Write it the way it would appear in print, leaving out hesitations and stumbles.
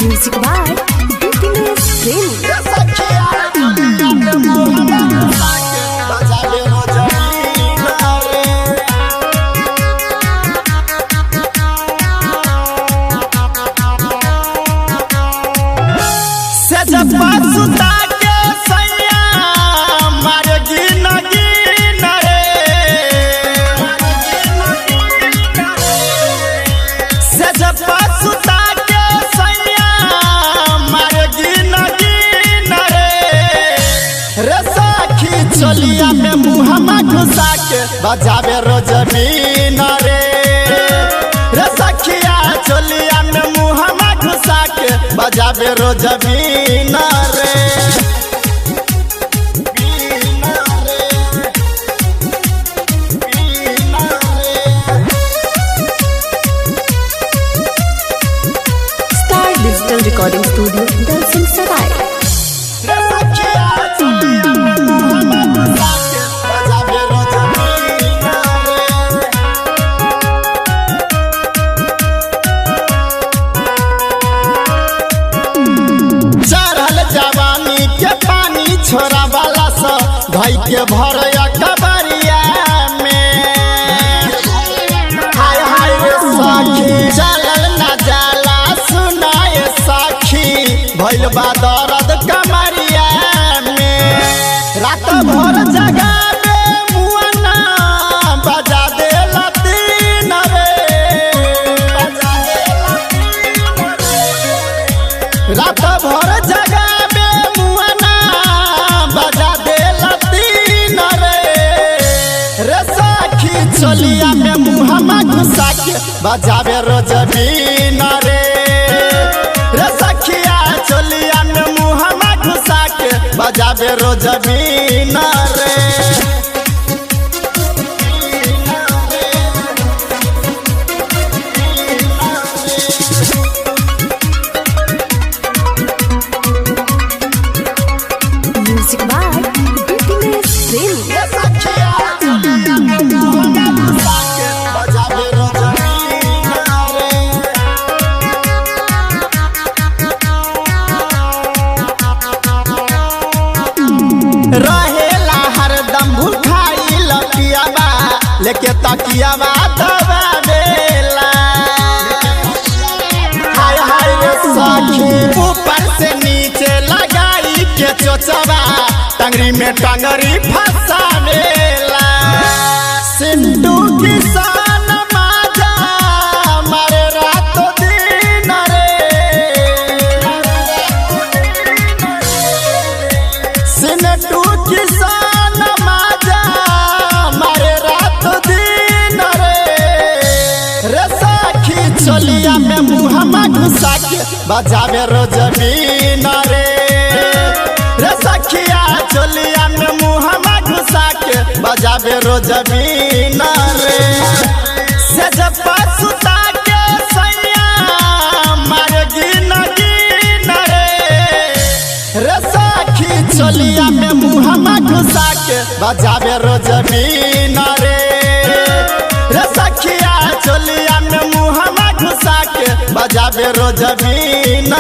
Music by Happiness Premium. सुता के सैया मारे गिन गिन से जब सुता के सैया मारे गिन गिन रे सखी चलिया में मुहम्मा घुसा के बजावे रोज बीन रे सखिया चलिया में मुहम्मा घुसा के बजावे रोज बीन Star Digital Recording Studio, Dalsing Sarai. चढ़ल जवानी के पानी छोड़ा वाला सा भाई के भर कबरिया में हाय हाय रे सखी चलल न जाला सुनाए सखी भइल बा दर्द कमरिया में रात भर जगावे मुआना बजा दे लतीन रात भर जगावे मुआना बजा दे लतीन रे सखी चलिया में मुहम्मा घुसा के बजावे रोज बीन रे सखिया चलिया में मुहम्मा घुसा के बजावे रोज बीन Music by Happiness Premium. रहेला हरदम भूखाई लकियाबा लेके तकियाबा दबावेला हाय हाय रे सखी ऊपर से नीचे लगाई के चोचबा टंगरी में टंगरी फसावेला सिंधु किसान माजा मारे रातो दिन सिंधु किसान माजा मारे रातो दिन रे सखी चलिया में मुहम्मा घुसा के बजावे रोज बीन रे सखिया चलिया में मुहम्मा घुसा के बजावे रोज बीन से जब सुता के सैया मारे गिन गिन रे सखी चलिया में मुहम्मा घुसा के बजावे रोज बीन रे सखिया चलिया में मुहम्मा घुसा के बजावे रोज बीन